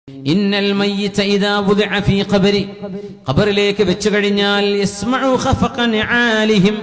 ഇന്നൽ മയ്യിത ഇദാ വുദിഅ ഫീ ഖബരി, ഖബറിലേക്ക് വെച്ചു കഴിഞ്ഞാൽ യസ്മഉ ഖഫഖൻ ആലിഹിം,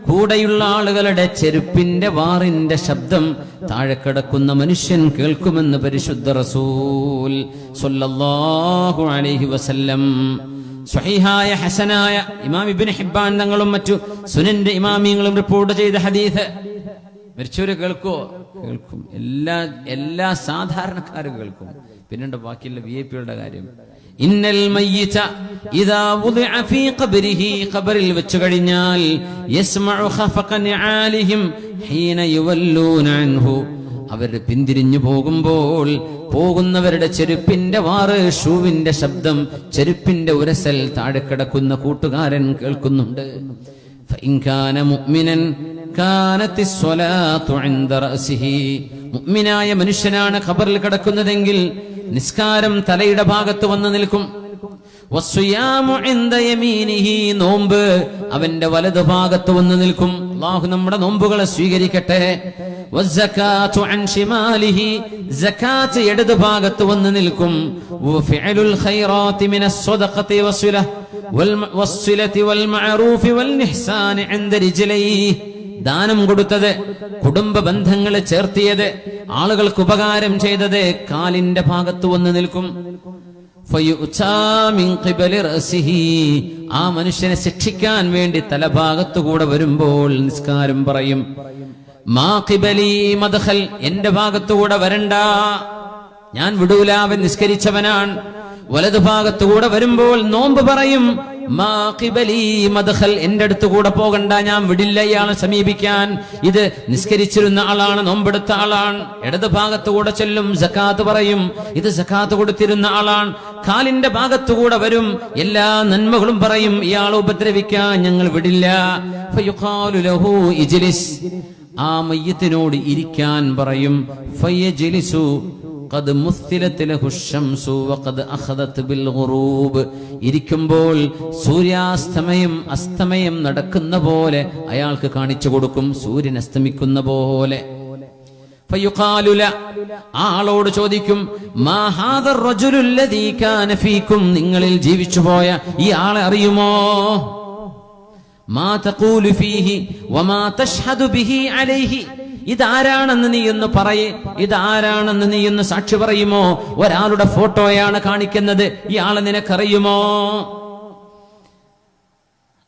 കൂടെയുള്ള ആളുകളുടെ ചെരുപ്പിന്റെ വാറിന്റെ ശബ്ദം താഴെ കിടക്കുന്ന മനുഷ്യൻ കേൾക്കുമെന്ന് പരിശുദ്ധ റസൂൽ സ്വല്ലല്ലാഹു അലൈഹി വസല്ലം. സ്വഹീഹായ ഹസനായ ഇമാം ഇബ്നു ഹിബ്ബാൻ തങ്ങളും മറ്റു സുനന്റെ ഇമാമിയങ്ങളും റിപ്പോർട്ട് ചെയ്ത ഹദീസ്. മരിച്ചവര് കേൾക്കോ? കേൾക്കും. എല്ലാ സാധാരണക്കാരും കേൾക്കും. പിന്നീട് ബാക്കിയുള്ള വിഐപികളുടെ കാര്യം. ഇന്നൽ മയ്യിത ഇദാ വുദിഅ ഫീ ഖബരിഹി, ഖബറിൽ വെച്ചു കഴിഞ്ഞാൽ യസ്മഉ ഖഫഖൻ ആലിഹിം ഹീന യുവല്ലൂന അൻഹു, അവർ പിന്തിരിഞ്ഞു പോകുമ്പോൾ പോകുന്നവരുടെ ചെരുപ്പിന്റെ വാറ്, ഷൂവിന്റെ ശബ്ദം, ചെരുപ്പിന്റെ ഉരസൽ താഴെ കിടക്കുന്ന കൂട്ടുകാരൻ കേൾക്കുന്നുണ്ട്. ഫഇൻ കാന മുഅ്മിനൻ കാനത്തിസ് സ്വലാത്തു ഇൻദ റഅസിഹി, മുഅ്മിനായ മനുഷ്യനാണ് ഖബറിൽ കിടക്കുന്നതെങ്കിൽ നിസ്കാരം തലയുടെ ഭാഗത്ത് വന്ന് നിൽക്കും. വസ്സുയാമു ഇൻദ യമീനിഹി, നോമ്പ് അവന്റെ വലതു ഭാഗത്ത് വന്ന് നിൽക്കും. അല്ലാഹു നമ്മുടെ നോമ്പുകളെ സ്വീകരിക്കട്ടെ. വസ്സകാതു അൻ ശിമാലിഹി, സകാത്ത് ഇടതു ഭാഗത്ത് വന്ന് നിൽക്കും. വഫിഅലുൽ ഖൈറാത്തി മിനസ് സ്വദഖതി വസ്സിലതി വൽ മഅറൂഫി വൽ ഇഹ്സാനി ഇൻദ റിജ്ലൈഹി, ദാനം കൊടുത്തത്, കുടുംബ ബന്ധങ്ങളെ ചേർത്തിയത്, ആളുകൾക്ക് ഉപകാരം ചെയ്തത് കാലിന്റെ ഭാഗത്ത് വന്ന് നിൽക്കും. ആ മനുഷ്യനെ ശിക്ഷിക്കാൻ വേണ്ടി തലഭാഗത്തുകൂടെ വരുമ്പോൾ നിസ്കാരം പറയും, മാ ഖിബലി മദ്ഖൽ, എന്റെ ഭാഗത്തുകൂടെ വരണ്ട, ഞാൻ വിടൂല, അവൻ നിസ്കരിച്ചവനാണ്. വലതു ഭാഗത്തുകൂടെ വരുമ്പോൾ നോമ്പ് പറയും, മാ ഖിബലി മദ്ഖൽ, എന്റെ അടുത്ത് കൂടെ പോകണ്ട, ഞാൻ വിടില്ല ഇയാളെ സമീപിക്കാൻ. ഇത് നിസ്കരിച്ചിരുന്ന ആളാണ്, നോമ്പെടുത്ത ആളാണ്. ഇടത് ഭാഗത്തുകൂടെ ചെല്ലും, സകാത്ത് പറയും, ഇത് സകാത്ത് കൊടുത്തിരുന്ന ആളാണ്. കാലിന്റെ ഭാഗത്തുകൂടെ വരും, എല്ലാ നന്മകളും പറയും, ഇയാളെ ഉപദ്രവിക്കാൻ ഞങ്ങൾ വിടില്ല. ഫയുഖാലു ലഹു ഇജ്ലിസ്, ആ മയ്യിത്തിനോട് ഇരിക്കാൻ പറയും. ഫയജ്ലിസു ഖദ് മുസ്തിലത് ലഹു ശംസു വഖദ് അഖദത് ബിൽ ഗുറൂബ്, ഇരിക്കുമ്പോൾ സൂര്യാസ്തമയം അസ്തമയം നടക്കുന്ന പോലെ അയാൾക്ക് കാണിച്ചു കൊടുക്കും, സൂര്യൻ അസ്തമിക്കുന്ന പോലെ. ഫയുഖാലു ല, ആളോട് ചോദിക്കും, മാ ഹാദർ റജുലുൽ ലദീ കാന ഫീകും, നിങ്ങളിൽ ജീവിച്ചുപോയ ഈ ആളെ അറിയുമോ? മാ തഖൂലു ഫീഹി വമാ തശ്ഹദു ബിഹി അലൈഹി, ഇതാരാണെന്ന് നീ എന്ന് പറയേ, ഇതാരാണെന്ന് നീ എന്ന് സാക്ഷി പറയുമോ? ഒരാളുടെ ഫോട്ടോയാണ് കാണിക്കുന്നത്, ഇയാളെ നിനക്കറിയുമോ?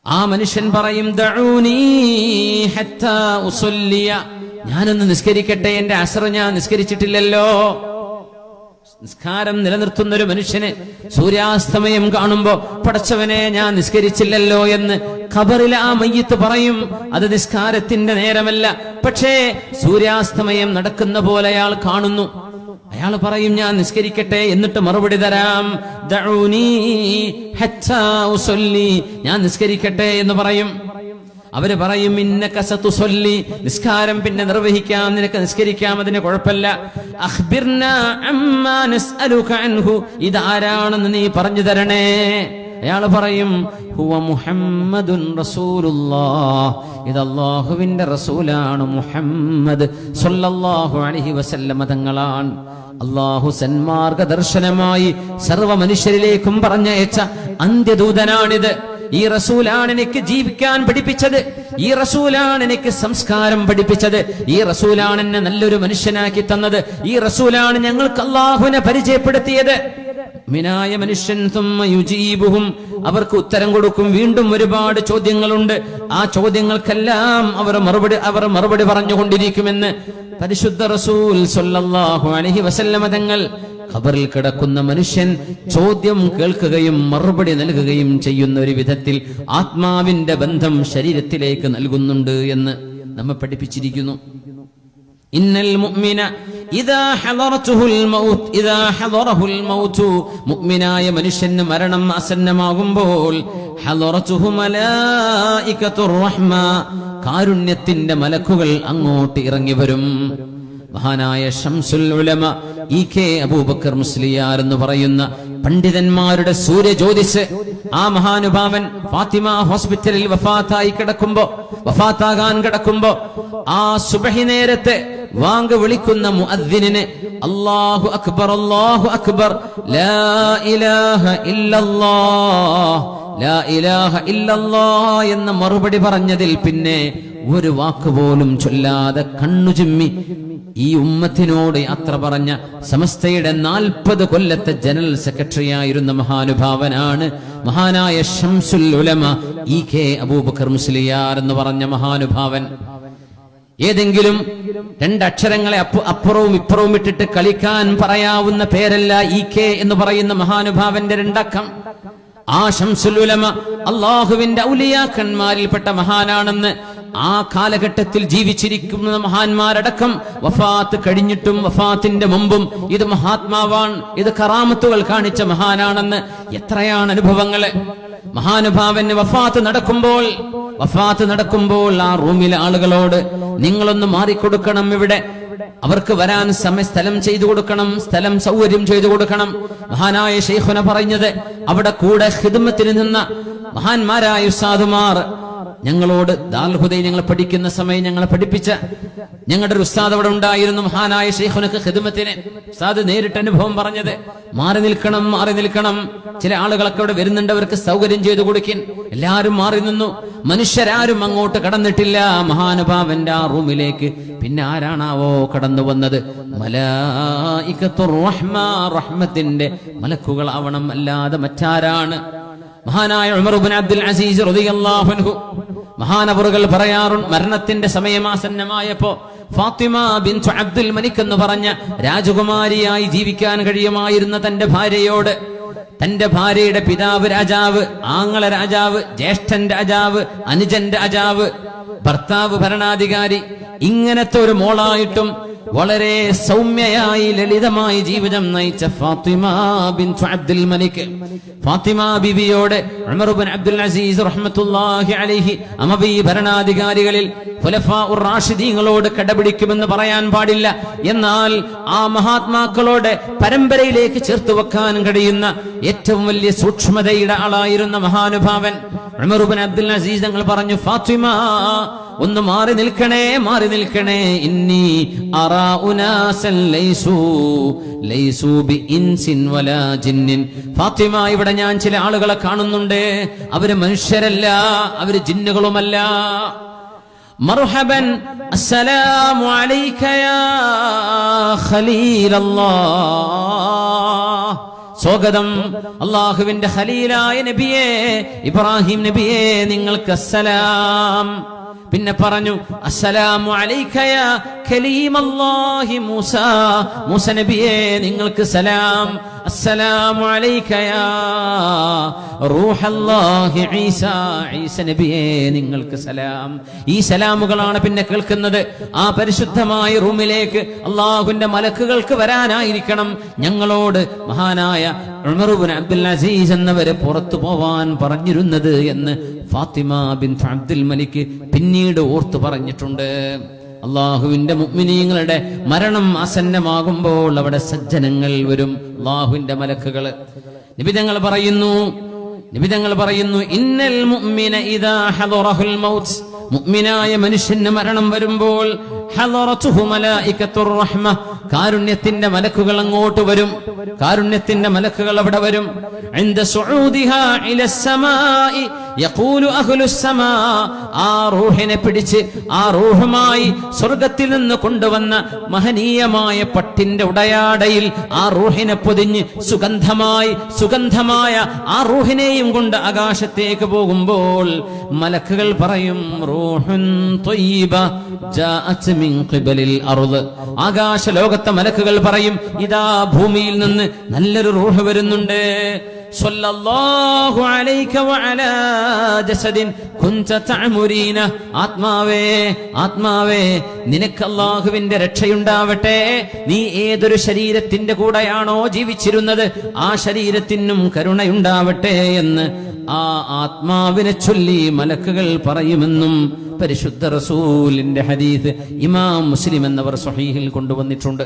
ആ മനുഷ്യൻ പറയും, ദഊനി ഹത്താ ഉസല്ലിയ, ഞാനൊന്ന് നിസ്കരിക്കട്ടെ, എന്റെ അസ്ർ ഞാൻ നിസ്കരിച്ചിട്ടില്ലല്ലോ. നിസ്കാരം നിലനിർത്തുന്ന ഒരു മനുഷ്യന് സൂര്യാസ്തമയം കാണുമ്പോ പടച്ചവനെ ഞാൻ നിസ്കരിച്ചില്ലല്ലോ എന്ന് ഖബറിൽ ആ മയ്യിത്ത് പറയും. അത് നിസ്കാരത്തിന്റെ നേരമല്ല, പക്ഷേ സൂര്യാസ്തമയം നടക്കുന്ന പോലെ അയാൾ കാണുന്നു. അയാൾ പറയും, ഞാൻ നിസ്കരിക്കട്ടെ, എന്നിട്ട് മറുപടി തരാം. ദഊനി ഹത്താ ഉസല്ലി, ഞാൻ നിസ്കരിക്കട്ടെ എന്ന് പറയും. അവര് പറയും, ഇന്നക സതുസല്ലി, നിസ്കാരം പിന്നെ നിർവഹിക്കാം, നിനക്ക് നിസ്കരിക്കാം, അതിന് കുഴപ്പമില്ല. അഖ്ബിർനാ അമ്മാ നസ്അലുക അൻഹു, ഇതാരാണെന്ന് നീ പറഞ്ഞു തരണേ. അയാൾ പറയും, ഹുവ മുഹമ്മദുൻ റസൂലുള്ളാഹ്, ഇത് അല്ലാഹുവിന്റെ റസൂലാണ്, മുഹമ്മദ് സ്വല്ലല്ലാഹു അലൈഹി വസല്ലം തങ്ങളാണ്. അല്ലാഹു സന്മാർഗ ദർശനമായി സർവ്വ മനുഷ്യരിലേക്കും പറഞ്ഞയച്ച അന്ത്യദൂതനാണിത്. ഈ റസൂലാണ് എനിക്ക് ജീവിക്കാൻ പഠിപ്പിച്ചത്, ഈ റസൂലാണ് എനിക്ക് സംസ്കാരം പഠിപ്പിച്ചത്, ഈ റസൂലാണ് എന്നെ നല്ലൊരു മനുഷ്യനാക്കി തന്നത്, ഈ റസൂലാണ് ഞങ്ങൾക്ക് അല്ലാഹുവിനെ പരിചയപ്പെടുത്തിയത്. മിനായ മനുഷ്യൻ തുമ്മ യുജീബുഹും, അവർക്ക് ഉത്തരം കൊടുക്കും. വീണ്ടും ഒരുപാട് ചോദ്യങ്ങളുണ്ട്, ആ ചോദ്യങ്ങൾക്കെല്ലാം അവർ മറുപടി പറഞ്ഞുകൊണ്ടിരിക്കുമെന്ന് പരിശുദ്ധ റസൂൽ സ്വല്ലല്ലാഹു അലൈഹി വസല്ലം തങ്ങൾ. ഖബറിൽ കിടക്കുന്ന മനുഷ്യൻ ചോദ്യം കേൾക്കുകയും മറുപടി നൽകുകയും ചെയ്യുന്ന ഒരു വിധത്തിൽ ആത്മാവിന്റെ ബന്ധം ശരീരത്തിലേക്ക് നൽകുന്നുണ്ട് എന്ന് നമ്മെ പഠിപ്പിച്ചിരിക്കുന്നു. ഇന്നൽ മുഅ്മിന ഇദാ ഹദറതുൽ മൗത്ത്, മുഅ്മിനായ മനുഷ്യന് മരണം ആസന്നമാകുമ്പോൾ ഹദറതുഹു മലായികത്തുർ റഹ്മ, കാരുണ്യത്തിന്റെ മലക്കുകൾ അങ്ങോട്ട് ഇറങ്ങി വരും. മഹാനായ ശംസുൽ ഉലമ ഇ.കെ. അബൂബക്കർ മുസ്ലിയാർ എന്ന് പറയുന്ന പണ്ഡിതന്മാരുടെ സൂര്യജ്യോതിസ്, ആ മഹാനുഭാവൻ ഫാത്തിമ ഹോസ്പിറ്റലിൽ വഫാത്തായി കിടക്കുമ്പോ വഫാത്താകാൻ കിടക്കുമ്പോ ആ സുബഹി നേരത്തെ വാങ്ക് വിളിക്കുന്ന മുഅദ്ദിനിന് അല്ലാഹു അക്ബർ അല്ലാഹു അക്ബർ ലാ ഇലാഹ ഇല്ലല്ലാഹ് ലാ ഇലാഹ ഇല്ലല്ലാഹ് എന്ന മറുപടി പറഞ്ഞതിൽ പിന്നെ ഒരു വാക്കുപോലും ചൊല്ലാതെ കണ്ണു ചിമ്മി ഈ ഉമ്മത്തിനോട് യാത്ര പറഞ്ഞ സമസ്തയുടെ 40 കൊല്ലത്തെ ജനറൽ സെക്രട്ടറി ആയിരുന്ന മഹാനുഭാവനാണ് മഹാനായ ശംസുൽ ഉലമ EK അബൂബക്കർ മുസ്ലിയാർ എന്ന് പറഞ്ഞ മഹാനുഭാവൻ. ഏതെങ്കിലും 2 അക്ഷരങ്ങളെ അപ്പുറവും ഇപ്പുറവും ഇട്ടിട്ട് കളിക്കാൻ പറയാവുന്ന പേരല്ല EK എന്ന് പറയുന്ന മഹാനുഭാവന്റെ 2 അക്കം. ആ ശംസുൽ ഉലമ അള്ളാഹുവിന്റെ ഔലിയാക്കന്മാരിൽപ്പെട്ട മഹാനാണെന്ന് ആ കാലഘട്ടത്തിൽ ജീവിച്ചിരിക്കുന്ന മഹാന്മാരടക്കം വഫാത്ത് കഴിഞ്ഞിട്ടും വഫാത്തിന്റെ മുമ്പും ഇത് മഹാത്മാവാൻ, ഇത് കറാമത്തുകൾ കാണിച്ച മഹാനാണെന്ന് എത്രയാണ് അനുഭവങ്ങള്. മഹാനുഭാവന് വഫാത്ത് നടക്കുമ്പോൾ ആ റൂമിലെ ആളുകളോട് നിങ്ങളൊന്ന് മാറിക്കൊടുക്കണം, ഇവിടെ അവർക്ക് വരാൻ സ്ഥലം ചെയ്തു കൊടുക്കണം, സ്ഥലം സൗകര്യം ചെയ്തു കൊടുക്കണം. മഹാനായ ശൈഖുന പറഞ്ഞത്, അവിടെ കൂടെ ഖിദ്മത്തിന് നിന്ന മഹാന്മാരായ ഉസ്താദുമാർ ഞങ്ങളോട് ദാറുൽ ഹുദയിൽ ഞങ്ങൾ പഠിക്കുന്ന സമയം ഞങ്ങളെ പഠിപ്പിച്ച ഞങ്ങളുടെ ഒരു ഉസ്താദ് അവിടെ ഉണ്ടായിരുന്നു. മഹാനായ ശൈഖുനക്ക് ഖിദ്മത്തിന് ഉസ്താദ് നേരിട്ട് അനുഭവം പറഞ്ഞത്, മാറി നിൽക്കണം, ചില ആളുകളൊക്കെ അവിടെ വരുന്നുണ്ട്, അവർക്ക് സൗകര്യം ചെയ്തു കൊടുക്കിൻ. എല്ലാവരും മാറി നിന്നു. മനുഷ്യരാരും അങ്ങോട്ട് കടന്നിട്ടില്ല മഹാനുഭാവന്റെ ആ റൂമിലേക്ക്. പിന്നെ ആരാണാവോ കടന്നു വന്നത്? മലായികത്തുർ റഹ്മ, റഹ്മത്തിന്റെ മലക്കുകളാവണം, അല്ലാതെ മറ്റാരാണ്? മഹാനായ ഉമർ ഇബ്നു അബ്ദുൽ അസീസ് റളിയല്ലാഹു അൻഹു മഹാനവറുകൾ പറയാറുണ്ട്, മരണത്തിന്റെ സമയമാസന്നമായപ്പോ ഫാത്തിമ ബിൻതു അബ്ദുൽ മലിക് എന്ന് പറഞ്ഞ രാജകുമാരിയായി ജീവിക്കാൻ കഴിയുമായിരുന്ന തന്റെ ഭാര്യയോട്, തന്റെ ഭാര്യയുടെ പിതാവ് രാജാവ്, ആങ്ങള രാജാവ്, ജ്യേഷ്ഠൻ രാജാവ്, അനുജൻ രാജാവ്, ഭർത്താവ് ഭരണാധികാരി, ഇങ്ങനത്തെ ഒരു മോളായിട്ടും വളരെ സൗമ്യയായി ലളിതമായി ജീവിതം നയിച്ച ഫാത്തിമ ബിൻതു അബ്ദുൽ മലിക്, ഫാത്തിമ ബിവിയോട് ഉമർ ഇബ്നു അബ്ദുൽ അസീസ് റഹ്മത്തുള്ളാഹി അലൈഹി അമവി ഭരണാധികാരികളിൽ ഖുലഫാഉർ റാഷിദീങ്ങളോട് കടപിടിക്കുമെന്ന് പറയാൻ പാടില്ല. എന്നാൽ ആ മഹാത്മാക്കളോട് പരമ്പരയിലേക്ക് ചേർത്ത് വെക്കാൻ കഴിയുന്ന ഏറ്റവും വലിയ സൂക്ഷ്മതയുടെ ആളായിരുന്ന മഹാനുഭാവൻ ഉമർ ഇബ്നു അബ്ദുൽ അസീസ് തങ്ങൾ പറഞ്ഞു, ഫാത്തിമ ഒന്ന് മാറി നിൽക്കണേ, ഇന്നി അറാ ഉനാസൻ ലൈസു ബി ഇൻസിൻ വലാ ജിന്നിൻ. ഫാത്തിമ, ഇവിടെ ഞാൻ ചില ആളുകളെ കാണുന്നുണ്ട്, അവര് മനുഷ്യരല്ല, അവര് ജിന്നുകളുമല്ല. മർഹബൻ അസ്സലാമു അലൈക യാ ഖലീലല്ലാഹ്, സ്വാഗതം അല്ലാഹുവിന്റെ ഖലീലായ നബിയേ, ഇബ്രാഹിം നബിയേ, നിങ്ങൾക്ക് അസ്സലാം. പിന്നെ പറഞ്ഞു, അസ്സലാമു അലൈക യാ കലീമല്ലാഹി മൂസ, മൂസ നബിയേ, നിങ്ങൾക്ക് സലാം. അസ്സലാമു അലൈക യാ റൂഹല്ലാഹി ഈസ, ഈസ നബിയേ, നിങ്ങൾക്ക് സലാം. ഈ സലാമുകളാണ് പിന്നെ കേൾക്കുന്നത്. ആ പരിശുദ്ധമായ റൂമിലേക്ക് അള്ളാഹുവിന്റെ മലക്കുകൾക്ക് വരാനായിരിക്കണം ഞങ്ങളോട് മഹാനായ ഉമർ ഇബ്നു അബ്ദുൽ അസീസ് എന്നവരെ പുറത്തു പോവാൻ പറഞ്ഞിരുന്നത് എന്ന് ഫാത്തിമ ബിൻതു അബ്ദുൽ മലിക് പിന്നീട് ഓർത്തു പറഞ്ഞിട്ടുണ്ട്. അള്ളാഹുവിന്റെ മുഅ്മിനീങ്ങളുടെ മരണം ആസന്നമാകുമ്പോൾ അവിടെ സജ്ജനങ്ങൾ വരും, അള്ളാഹുവിന്റെ മലക്കുകള്. നിബിതങ്ങൾ പറയുന്നു, ഇന്നൽ മുഅ്മിന ഇദാ ഹദറഹുൽ മൗത്ത്, മുഅ്മിനായ മനുഷ്യന് മരണം വരുമ്പോൾ ഹദറതുഹു മലായികത്തുർ റഹ്മ, കാരുണ്യത്തിന്റെ മലക്കുകൾ അങ്ങോട്ട് വരും, കാരുണ്യത്തിന്റെ മലക്കുകൾ അവിടെ വരും. ഇൻദ സുഊദിഹാ ഇലസ് സമാഇ യഖൂലു അഹ്ലുസ് സമാ, ആ റൂഹിനെ പിടിച്ച് ആ റൂഹുമായി സ്വർഗ്ഗത്തിൽ നിന്ന് കൊണ്ടുവന്ന മഹനീയമായ പട്ടിന്റെ ഉടയാടയിൽ ആ റൂഹിനെ പൊതിഞ്ഞ് സുഗന്ധമായ ആ റൂഹിനെയും കൊണ്ട് ആകാശത്തേക്ക് പോകുമ്പോൾ മലക്കുകൾ പറയും, റൂഹുൻ ത്വയ്യിബ ജാഅത് മിൻ ഖിബലിൽ അർദ്, ആകാശ ലോകത്തെ മലക്കുകൾ പറയും, ഇതാ ഭൂമിയിൽ നിന്ന് നല്ലൊരു റൂഹ് വരുന്നുണ്ട്. സ്വല്ലല്ലാഹു അലൈക വഅലാ ജസദിൻ കുൻത തഅമുരീന, ആത്മാവേ നിനക്ക് അല്ലാഹുവിന്റെ രക്ഷയുണ്ടാവട്ടെ, നീ ഏതൊരു ശരീരത്തിന്റെ കൂടെയാണോ ജീവിച്ചിരുന്നത് ആ ശരീരത്തിനും കരുണയുണ്ടാവട്ടെ എന്ന് ആ ആത്മാവിനെ ചൊല്ലി മലക്കുകൾ പറയുമെന്നും പരിശുദ്ധ റസൂലിന്റെ ഹദീസ് ഇമാം മുസ്ലിം എന്നവർ സ്വഹീഹിൽ കൊണ്ടുവന്നിട്ടുണ്ട്.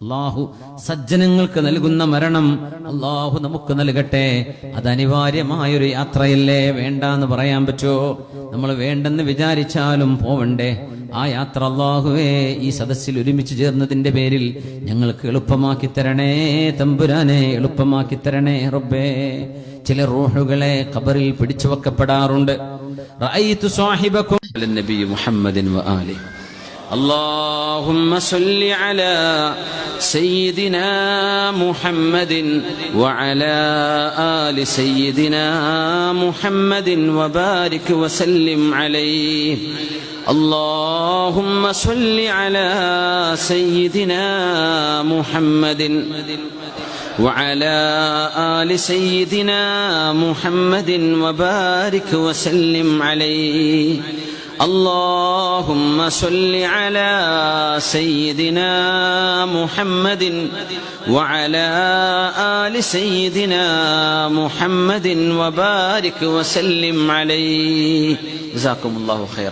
അള്ളാഹു സജ്ജനങ്ങൾക്ക് നൽകുന്ന മരണം അള്ളാഹു നമുക്ക് നൽകട്ടെ. അത് അനിവാര്യമായൊരു യാത്രയല്ലേ, വേണ്ടാന്ന് പറയാൻ പറ്റുമോ? നമ്മൾ വേണ്ടെന്ന് വിചാരിച്ചാലും പോവണ്ടേ? ആ യാത്ര അള്ളാഹുവേ ഈ സദസ്സിൽ ഒരുമിച്ച് ചേർന്നതിന്റെ പേരിൽ ഞങ്ങൾക്ക് എളുപ്പമാക്കി തരണേ തമ്പുരാനെ, എളുപ്പമാക്കി തരണേ റബ്ബേ. ചില റൂഹുകളെ ഖബറിൽ പിടിച്ചു വെക്കപ്പെടാറുണ്ട്. റഅയ്തു സാഹിബകും നബി മുഹമ്മദിൻ വആലിഹി. اللهم صل على سيدنا محمد وعلى آل سيدنا محمد وبارك وسلم عليه. اللهم صل على سيدنا محمد وعلى آل سيدنا محمد وبارك وسلم عليه. اللهم صل على سيدنا محمد وعلى آل سيدنا محمد وبارك وسلم عليه. جزاكم الله خيرا.